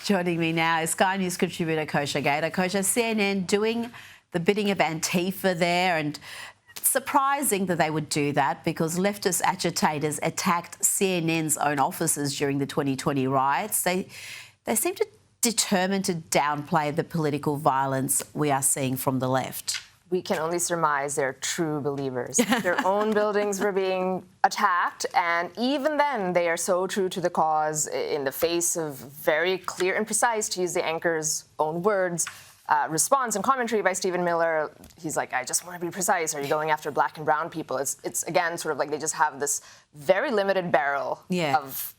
Joining me now is Sky News contributor Kosha Gada. Kosha, CNN doing the bidding of Antifa there, and surprising that they would do that because leftist agitators attacked CNN's own offices during the 2020 riots. They seem to determined to downplay the political violence we are seeing from the left. We can only surmise they're true believers. Their own buildings were being attacked, and even then they are so true to the cause in the face of very clear and precise, to use the anchor's own words, response and commentary by Stephen Miller. He's like, I just want to be precise. Are you going after black and brown people? It's again, sort of like they just have this very limited barrel of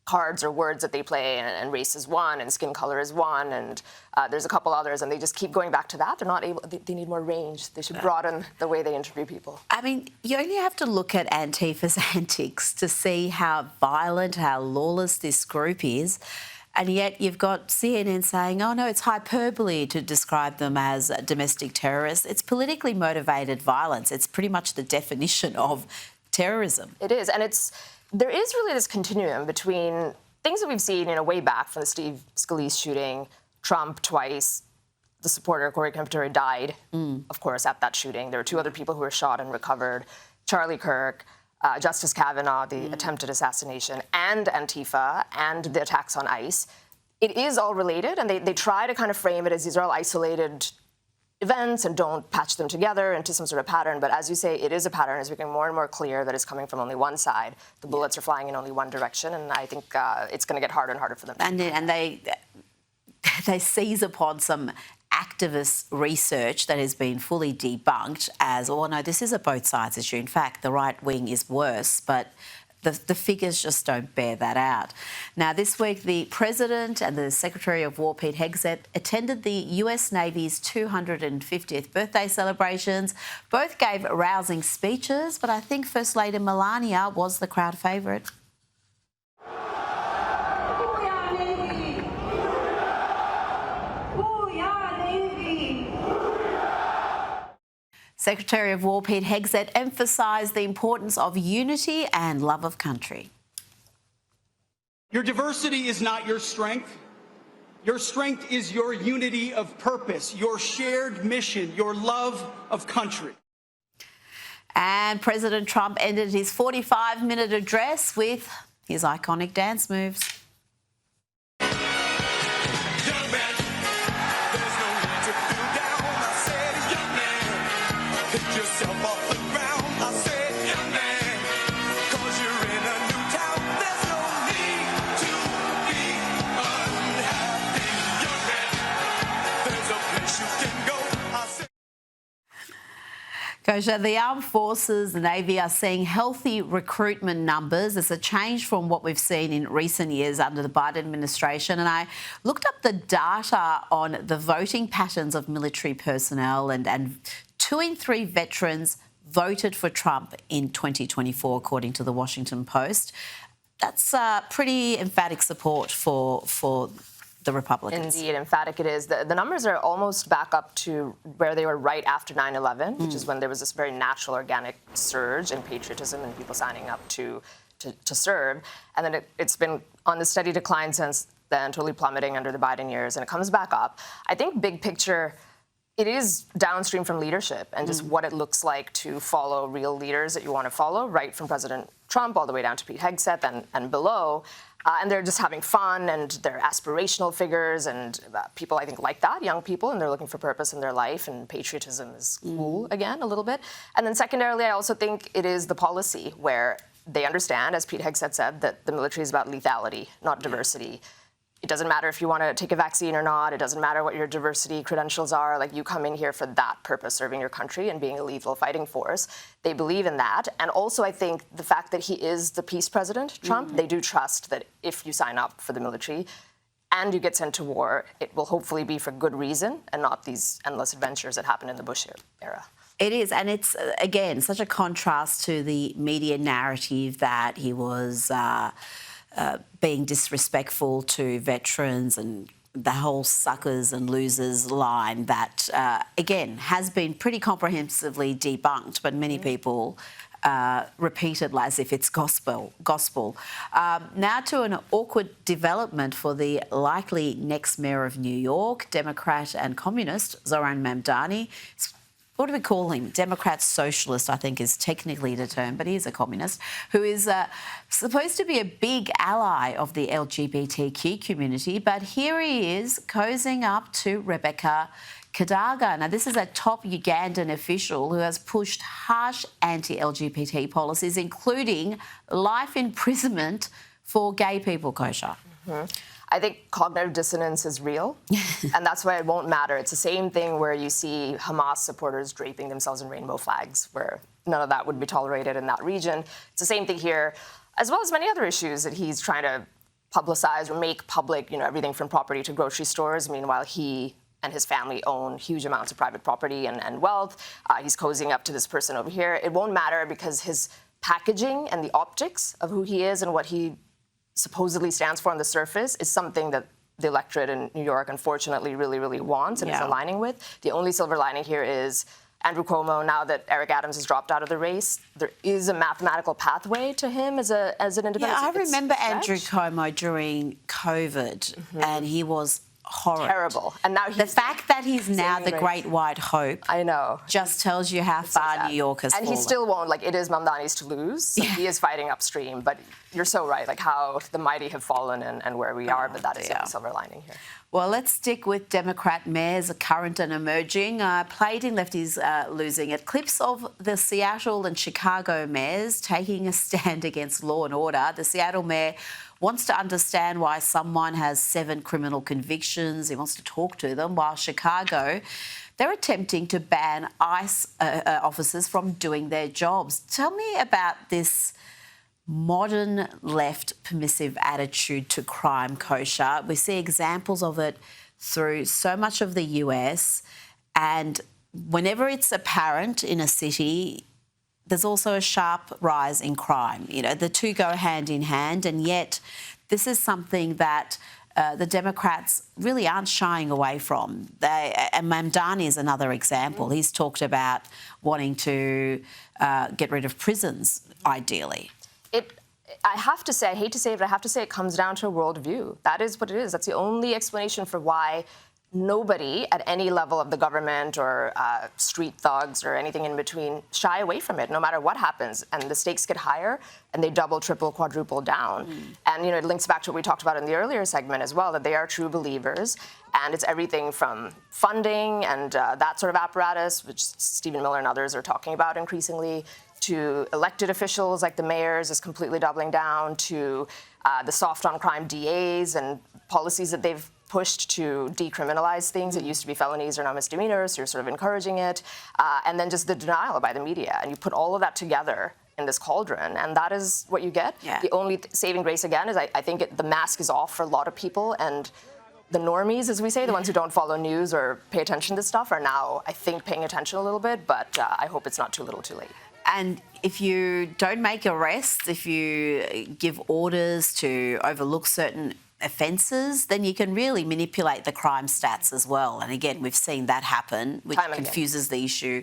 cards or words that they play, and race is one, and skin color is one, and there's a couple others, and they just keep going back to that. They're not able, they need more range. They should broaden the way they interview people. I mean, you only have to look at Antifa's antics to see how violent, how lawless this group is, and yet you've got CNN saying, oh no, it's hyperbole to describe them as domestic terrorists. It's politically motivated violence. It's pretty much the definition of terrorism. It is, and there is really this continuum between things that we've seen, way back from the Steve Scalise shooting, Trump twice, the supporter, Corey Kempter, died, of course, at that shooting. There were two other people who were shot and recovered, Charlie Kirk, Justice Kavanaugh, the attempted assassination, and Antifa, and the attacks on ICE. It is all related, and they try to kind of frame it as these are all isolated events and don't patch them together into some sort of pattern. But as you say, it is a pattern. It's becoming more and more clear that it's coming from only one side. The bullets are flying in only one direction, and I think it's going to get harder and harder for them. And they seize upon some activist research that has been fully debunked as, oh no, this is a both sides issue. In fact, the right wing is worse, but the figures just don't bear that out. Now, this week, the President and the Secretary of War, Pete Hegseth, attended the US Navy's 250th birthday celebrations. Both gave rousing speeches, but I think First Lady Melania was the crowd favourite. Secretary of War Pete Hegseth emphasised the importance of unity and love of country. Your diversity is not your strength. Your strength is your unity of purpose, your shared mission, your love of country. And President Trump ended his 45-minute address with his iconic dance moves. Kosha, the armed forces, the Navy, are seeing healthy recruitment numbers. It's a change from what we've seen in recent years under the Biden administration. And I looked up the data on the voting patterns of military personnel, and 2 in 3 veterans voted for Trump in 2024, according to the Washington Post. That's pretty emphatic support for the Republicans. Indeed, emphatic it is. The numbers are almost back up to where they were right after 9/11, which is when there was this very natural, organic surge in patriotism and people signing up to serve. And then it's been on the steady decline since then, totally plummeting under the Biden years, and it comes back up. I think big picture, it is downstream from leadership and just what it looks like to follow real leaders that you want to follow, right from President Trump all the way down to Pete Hegseth and below. And they're just having fun, and they're aspirational figures, and people, I think, like that, young people, and they're looking for purpose in their life, and patriotism is cool again, a little bit. And then secondarily, I also think it is the policy where they understand, as Pete Hegseth said, that the military is about lethality, not diversity. It doesn't matter if you want to take a vaccine or not. It doesn't matter what your diversity credentials are. Like, you come in here for that purpose, serving your country and being a lethal fighting force. They believe in that. And also, I think the fact that he is the peace president, Trump, they do trust that if you sign up for the military and you get sent to war, it will hopefully be for good reason and not these endless adventures that happened in the Bush era. It is, and it's, again, such a contrast to the media narrative that he was being disrespectful to veterans and the whole suckers and losers line that, again, has been pretty comprehensively debunked, but many people repeated as if it's gospel. Now to an awkward development for the likely next mayor of New York, Democrat and communist Zoran Mamdani. What do we call him? Democrat socialist, I think, is technically the term, but he is a communist, who is supposed to be a big ally of the LGBTQ community. But here he is cozying up to Rebecca Kadaga. Now, this is a top Ugandan official who has pushed harsh anti-LGBT policies, including life imprisonment for gay people, Kosha. Mm-hmm. I think cognitive dissonance is real, and that's why it won't matter. It's the same thing where you see Hamas supporters draping themselves in rainbow flags, where none of that would be tolerated in that region. It's the same thing here, as well as many other issues that he's trying to publicize or make public, everything from property to grocery stores. Meanwhile, he and his family own huge amounts of private property and wealth. He's cozying up to this person over here. It won't matter because his packaging and the optics of who he is and what he supposedly stands for on the surface is something that the electorate in New York, unfortunately, really, really wants and is aligning with. The only silver lining here is Andrew Cuomo, now that Eric Adams has dropped out of the race, there is a mathematical pathway to him as an independent. Yeah, I remember Andrew Cuomo during COVID, and he was horrid. Terrible. And now the fact that he's now the great white hope, I know, just tells you how far New York has fallen. And he still won't. It is Mamdani's to lose. So he is fighting upstream. But you're so right. How the mighty have fallen and where we are. But that is the silver lining here. Well, let's stick with Democrat mayors, current and emerging. Plating lefties losing it. Clips of the Seattle and Chicago mayors taking a stand against law and order. The Seattle mayor wants to understand why someone has 7 criminal convictions. He wants to talk to them, while Chicago, they're attempting to ban ICE officers from doing their jobs. Tell me about this modern left permissive attitude to crime, Kosha. We see examples of it through so much of the US, and whenever it's apparent in a city, there's also a sharp rise in crime. The two go hand in hand, and yet this is something that the Democrats really aren't shying away from. And Mamdani is another example. He's talked about wanting to get rid of prisons, ideally. I have to say, I hate to say it, but I have to say it comes down to a worldview. That is what it is. That's the only explanation for why nobody at any level of the government or street thugs or anything in between shy away from it, no matter what happens. And the stakes get higher and they double, triple, quadruple down. And, it links back to what we talked about in the earlier segment as well, that they are true believers. And it's everything from funding and that sort of apparatus, which Stephen Miller and others are talking about increasingly, to elected officials like the mayors is completely doubling down, to the soft on crime DAs and policies that they've pushed to decriminalize things that used to be felonies or now misdemeanors, so you're sort of encouraging it, and then just the denial by the media. And you put all of that together in this cauldron, and that is what you get. The only saving grace, again, is I think the mask is off for a lot of people, and the normies, as we say, the ones who don't follow news or pay attention to stuff, are now, I think, paying attention a little bit, but I hope it's not too little too late. And if you don't make arrests, if you give orders to overlook certain offences, then you can really manipulate the crime stats as well. And again, we've seen that happen, which confuses the issue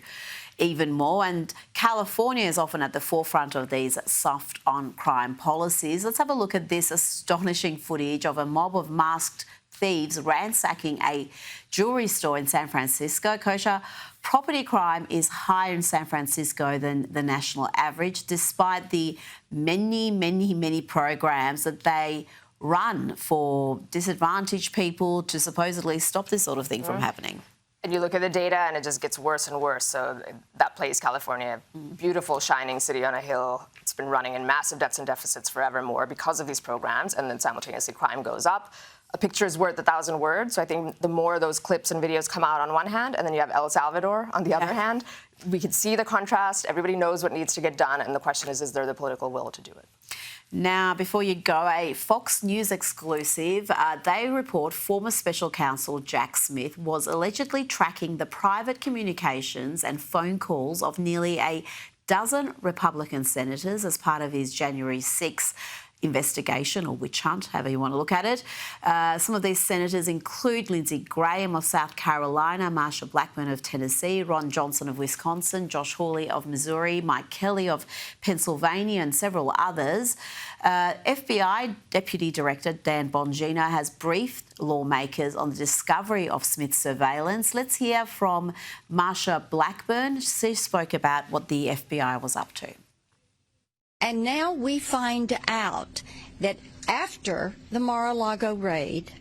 even more. And California is often at the forefront of these soft on crime policies. Let's have a look at this astonishing footage of a mob of masked thieves ransacking a jewellery store in San Francisco. Kosha, property crime is higher in San Francisco than the national average, despite the many programs that they run for disadvantaged people to supposedly stop this sort of thing from happening. And you look at the data and it just gets worse and worse. So that place, California, beautiful, shining city on a hill. It's been running in massive debts and deficits forevermore because of these programs. And then simultaneously crime goes up. A picture is worth 1,000 words. So I think the more those clips and videos come out on one hand, and then you have El Salvador on the other hand, we can see the contrast. Everybody knows what needs to get done. And the question is there the political will to do it? Now, before you go, a Fox News exclusive, they report former special counsel Jack Smith was allegedly tracking the private communications and phone calls of nearly a dozen Republican senators as part of his January 6 investigation or witch hunt, however you want to look at it. Some of these senators include Lindsey Graham of South Carolina, Marsha Blackburn of Tennessee, Ron Johnson of Wisconsin, Josh Hawley of Missouri, Mike Kelly of Pennsylvania, and several others. FBI Deputy Director Dan Bongino has briefed lawmakers on the discovery of Smith's surveillance. Let's hear from Marsha Blackburn. She spoke about what the FBI was up to. And now we find out that after the Mar-a-Lago raid,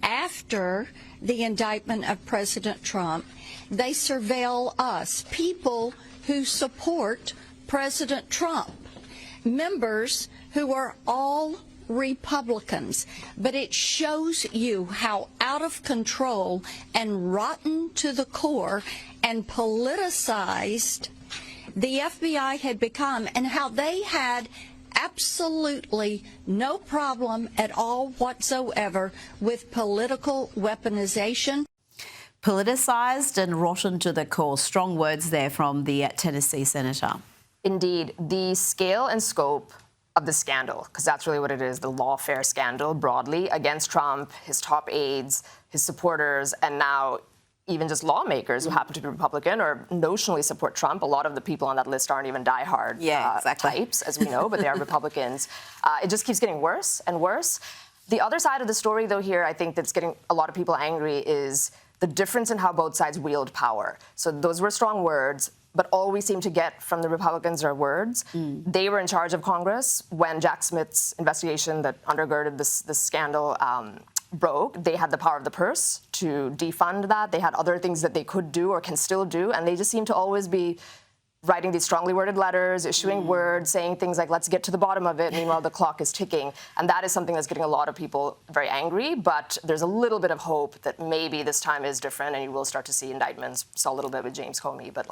after the indictment of President Trump, they surveil us, people who support President Trump, members who are all Republicans. But it shows you how out of control and rotten to the core and politicized the FBI had become, and how they had absolutely no problem at all whatsoever with political weaponization. Politicised and rotten to the core. Strong words there from the Tennessee senator. Indeed, the scale and scope of the scandal, because that's really what it is, the lawfare scandal broadly against Trump, his top aides, his supporters, and now even just lawmakers who happen to be Republican or notionally support Trump. A lot of the people on that list aren't even diehard types, as we know, but they are Republicans. It just keeps getting worse and worse. The other side of the story, though, here, I think that's getting a lot of people angry is the difference in how both sides wield power. So those were strong words, but all we seem to get from the Republicans are words. They were in charge of Congress when Jack Smith's investigation that undergirded this scandal broke. They had the power of the purse to defund that. They had other things that they could do or can still do, and they just seem to always be writing these strongly worded letters, issuing words, saying things like, let's get to the bottom of it. Meanwhile, the clock is ticking. And that is something that's getting a lot of people very angry, but there's a little bit of hope that maybe this time is different and you will start to see indictments. Saw a little bit with James Comey, but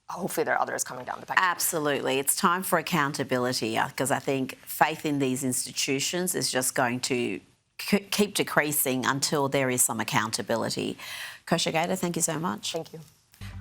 hopefully there are others coming down the pipe. Absolutely. It's time for accountability, because I think faith in these institutions is just going to keep decreasing until there is some accountability. Kosha Gada, thank you so much. Thank you.